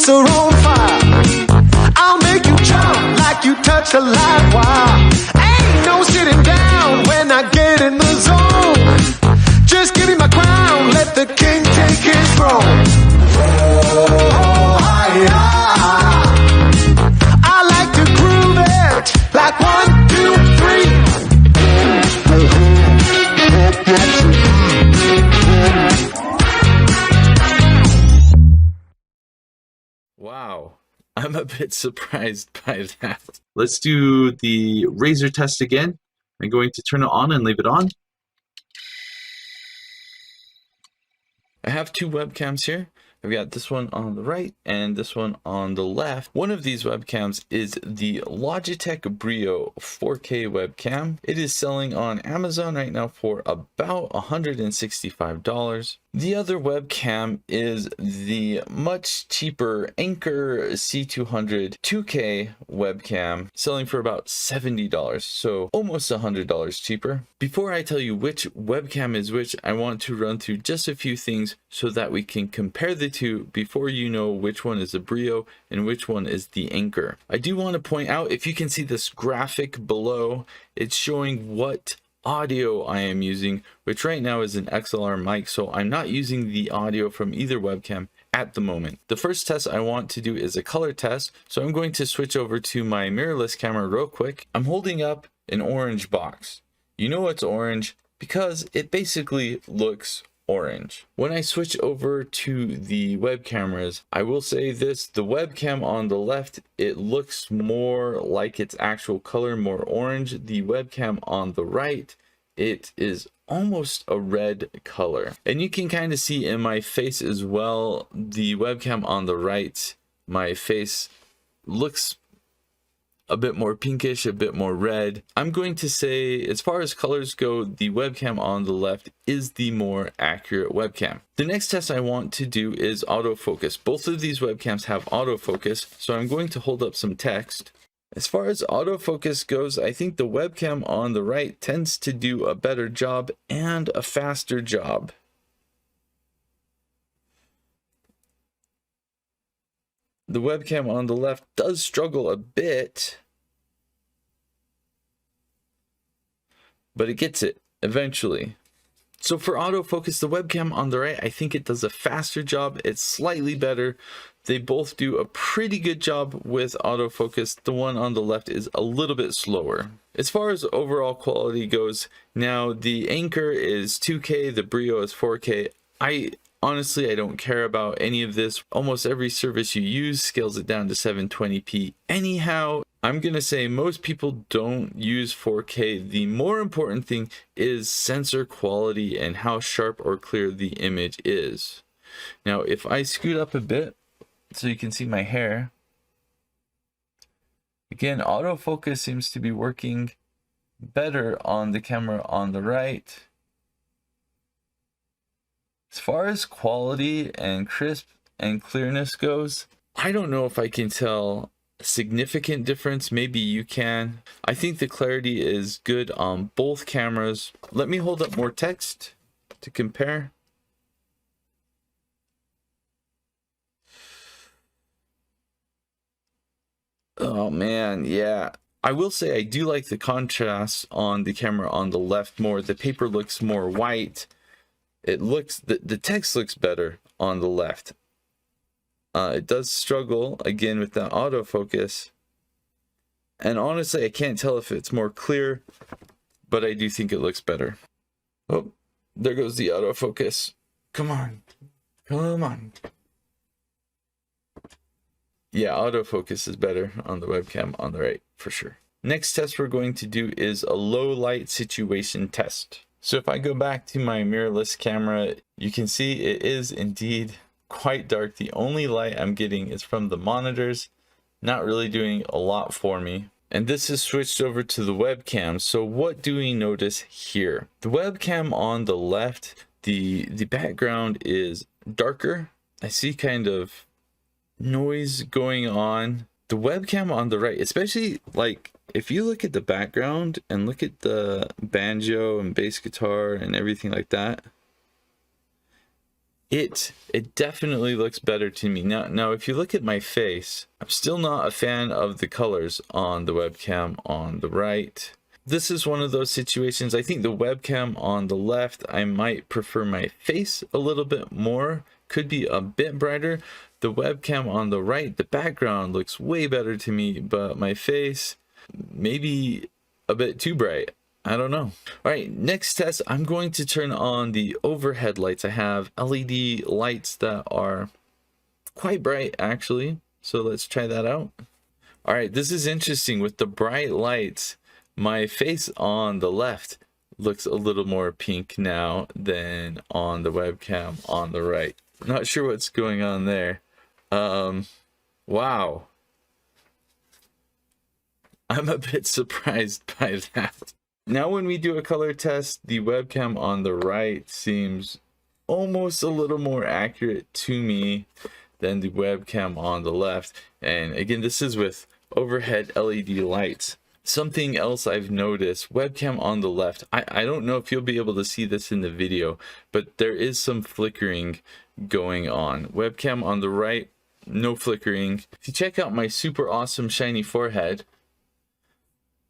boots are on fire. I'll make you jump like you touch a live wire. Ain't no sitting down when I get in the zone. Just give me my crown, let the king take his throne. Oh, I like to groove it like 1, 2, 3. Wow, I'm a bit surprised by that. Let's do the razor test again. I'm going to turn it on and leave it on. I have two webcams here. I've got this one on the right and this one on the left. One of these webcams is the Logitech Brio 4K webcam. It is selling on Amazon right now for about $165. The other webcam is the much cheaper Anker C200 2K webcam, selling for about $70, so almost $100 cheaper. Before I tell you which webcam is which, I want to run through just a few things so that we can compare the two before you know which one is a Brio and which one is the Anker. I do want to point out, if you can see this graphic below, it's showing what audio I am using, which right now is an XLR mic, so I'm not using the audio from either webcam at the moment. The first test I want to do is a color test, so I'm going to switch over to my mirrorless camera real quick. I'm holding up an orange box. You know it's orange because it basically looks orange. When I switch over to the web cameras, I will say this: the webcam on the left, it looks more like its actual color, more orange. The webcam on the right, it is almost a red color. And you can kind of see in my face as well, the webcam on the right, my face looks a bit more pinkish, a bit more red. I'm going to say, as far as colors go, the webcam on the left is the more accurate webcam. The next test I want to do is autofocus. Both of these webcams have autofocus, so I'm going to hold up some text. As far as autofocus goes, I think the webcam on the right tends to do a better job and a faster job. The webcam on the left does struggle a bit, but it gets it eventually. So for autofocus, the webcam on the right, I think it does a faster job. It's slightly better. They both do a pretty good job with autofocus. The one on the left is a little bit slower. As far as overall quality goes, now the Anker is 2K, the Brio is 4K. Honestly, I don't care about any of this. Almost every service you use scales it down to 720p. Anyhow, I'm going to say most people don't use 4K. The more important thing is sensor quality and how sharp or clear the image is. Now, if I scoot up a bit so you can see my hair, again, autofocus seems to be working better on the camera on the right. As far as quality and crisp and clearness goes, I don't know if I can tell a significant difference. Maybe you can. I think the clarity is good on both cameras. Let me hold up more text to compare. Oh man, yeah. I will say I do like the contrast on the camera on the left more. The paper looks more white. It looks, the text looks better on the left. It does struggle again with the autofocus, and honestly I can't tell if it's more clear, but I do think it looks better. Oh, there goes the autofocus. Come on, come on. Yeah, autofocus is better on the webcam on the right for sure. Next test we're going to do is a low light situation test. So if I go back to my mirrorless camera, you can see it is indeed quite dark. The only light I'm getting is from the monitors, not really doing a lot for me. And this is switched over to the webcam. So what do we notice here? The webcam on the left, the background is darker. I see kind of noise going on. The webcam on the right, especially like if you look at the background and look at the banjo and bass guitar and everything like that, it definitely looks better to me. Now if you look at my face, I'm still not a fan of the colors on the webcam on the right. This is one of those situations. I think the webcam on the left, I might prefer my face a little bit more, could be a bit brighter. The webcam on the right, the background looks way better to me, but my face maybe a bit too bright. I don't know. All right, next test, I'm going to turn on the overhead lights. I have LED lights that are quite bright actually, so let's try that out. All right, this is interesting. With the bright lights, my face on the left looks a little more pink now than on the webcam on the right. Not sure what's going on there. Wow. I'm a bit surprised by that. Now when we do a color test, the webcam on the right seems almost a little more accurate to me than the webcam on the left. And again, this is with overhead LED lights. Something else I've noticed, webcam on the left, I don't know if you'll be able to see this in the video, but there is some flickering going on. Webcam on the right, no flickering. If you check out my super awesome shiny forehead,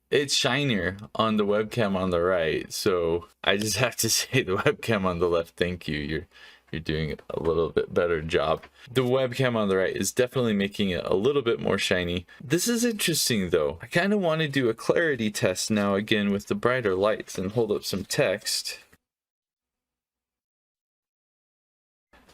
it's shinier on the webcam on the right. So I just have to say, the webcam on the left, thank you. You're doing a little bit better job. The webcam on the right is definitely making it a little bit more shiny. This is interesting though. I kind of want to do a clarity test now again with the brighter lights and hold up some text.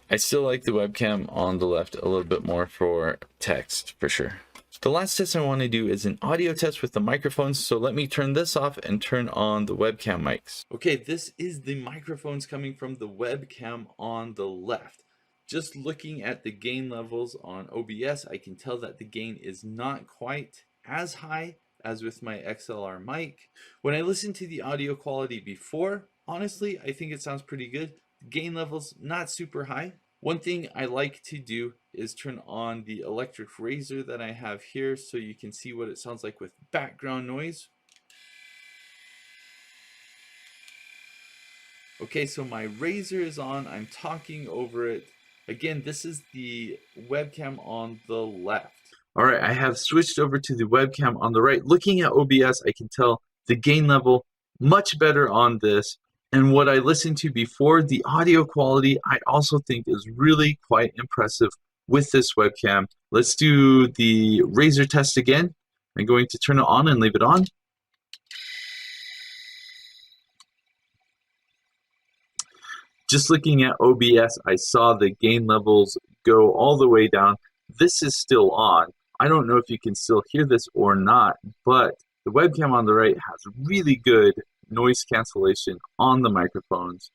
I still like the webcam on the left a little bit more for text for sure. The last test I want to do is an audio test with the microphones, so let me turn this off and turn on the webcam mics. Okay, this is the microphones coming from the webcam on the left. Just looking at the gain levels on OBS, I can tell that the gain is not quite as high as with my XLR mic. When I listened to the audio quality before, honestly, I think it sounds pretty good. Gain levels not super high. One thing I like to do is turn on the electric razor that I have here so you can see what it sounds like with background noise. Okay, so my razor is on, I'm talking over it. Again, this is the webcam on the left. All right, I have switched over to the webcam on the right. Looking at OBS, I can tell the gain level much better on this. And what I listened to before, the audio quality, I also think is really quite impressive with this webcam. Let's do the razor test again. I'm going to turn it on and leave it on. Just looking at OBS, I saw the gain levels go all the way down. This is still on. I don't know if you can still hear this or not, but the webcam on the right has really good noise cancellation on the microphones.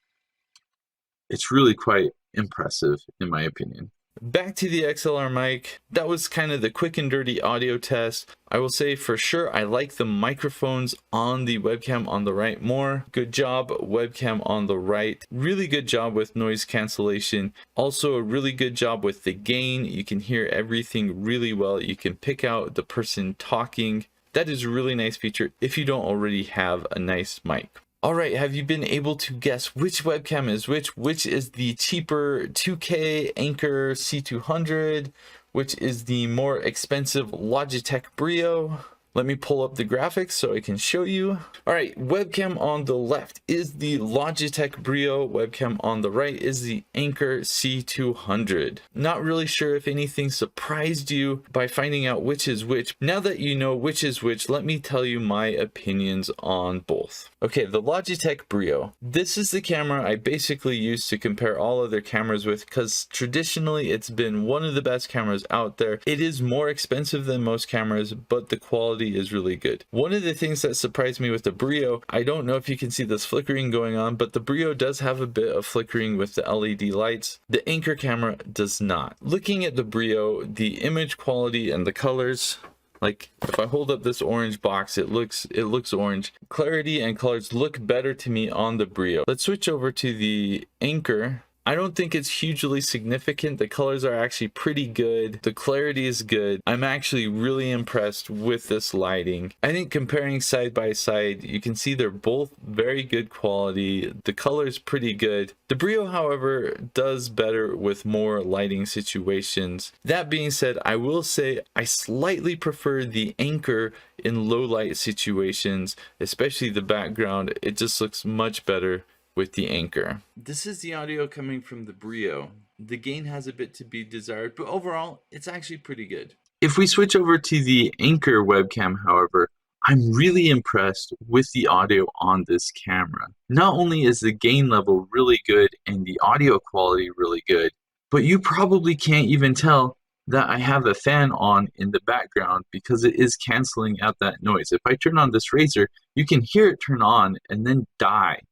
It's really quite impressive in my opinion. Back to the XLR mic. That was kind of the quick and dirty audio test. I will say for sure I like the microphones on the webcam on the right more. Good job webcam on the right. Really good job with noise cancellation. Also a really good job with the gain. You can hear everything really well. You can pick out the person talking. That is a really nice feature if you don't already have a nice mic. All right, have you been able to guess which webcam is which is the cheaper 2K Anker C200, which is the more expensive Logitech Brio? Let me pull up the graphics so I can show you. All right, webcam on the left is the Logitech Brio. Webcam on the right is the Anker C200. Not really sure if anything surprised you by finding out which is which. Now that you know which is which, let me tell you my opinions on both. Okay, the Logitech Brio. This is the camera I basically use to compare all other cameras with because traditionally it's been one of the best cameras out there. It is more expensive than most cameras, but the quality is really good. One of the things that surprised me with the Brio, I don't know if you can see this flickering going on, but the Brio does have a bit of flickering with the LED lights. The Anker camera does not. Looking at the Brio, the image quality and the colors, like if I hold up this orange box, it looks orange. Clarity and colors look better to me on the Brio. Let's switch over to the Anker. I don't think it's hugely significant. The colors are actually pretty good. The clarity is good. I'm actually really impressed with this lighting. I think comparing side by side, you can see they're both very good quality. The color is pretty good. The Brio, however, does better with more lighting situations. That being said, I will say I slightly prefer the Anker in low light situations, especially the background. It just looks much better with the Anker. This is the audio coming from the Brio. The gain has a bit to be desired, but overall, it's actually pretty good. If we switch over to the Anker webcam, however, I'm really impressed with the audio on this camera. Not only is the gain level really good and the audio quality really good, but you probably can't even tell that I have a fan on in the background because it is canceling out that noise. If I turn on this razor, you can hear it turn on and then die.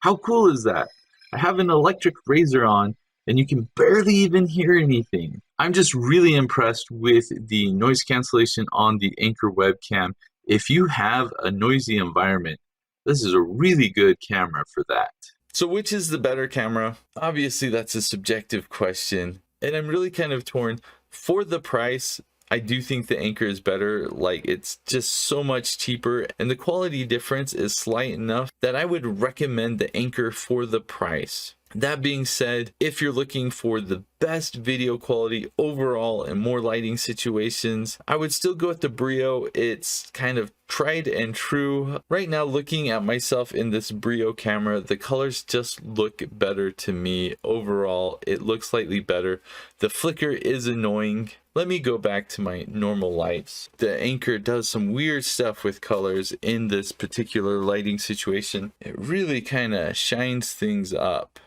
How cool is that? I have an electric razor on and you can barely even hear anything. I'm just really impressed with the noise cancellation on the Anker webcam. If you have a noisy environment, this is a really good camera for that. So which is the better camera? Obviously that's a subjective question, and I'm really kind of torn. For the price, I do think the Anker is better. Like, it's just so much cheaper and the quality difference is slight enough that I would recommend the Anker for the price. That being said, if you're looking for the best video quality overall and more lighting situations, I would still go with the Brio. It's kind of tried and true. Right now, looking at myself in this Brio camera, the colors just look better to me. Overall, it looks slightly better. The flicker is annoying. Let me go back to my normal lights. The Anker does some weird stuff with colors in this particular lighting situation. It really kind of shines things up.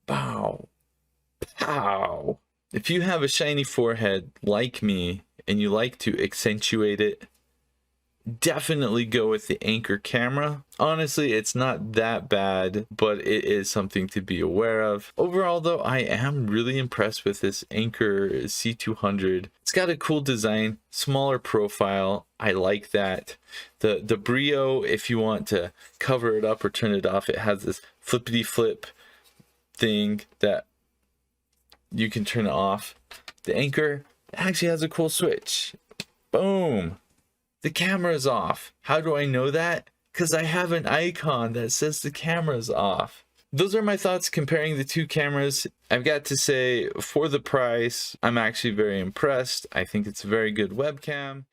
Pow, pow. If you have a shiny forehead like me and you like to accentuate it, definitely go with the Anker camera. Honestly, it's not that bad, but it is something to be aware of. Overall though, I am really impressed with this Anker C200. It's got a cool design, smaller profile. I like that. The Brio, if you want to cover it up or turn it off, it has this flippity flip thing that you can turn it off. The Anker actually has a cool switch. Boom. The camera is off. How do I know that? Because I have an icon that says the camera's off. Those are my thoughts comparing the two cameras. I've got to say, for the price, I'm actually very impressed. I think it's a very good webcam.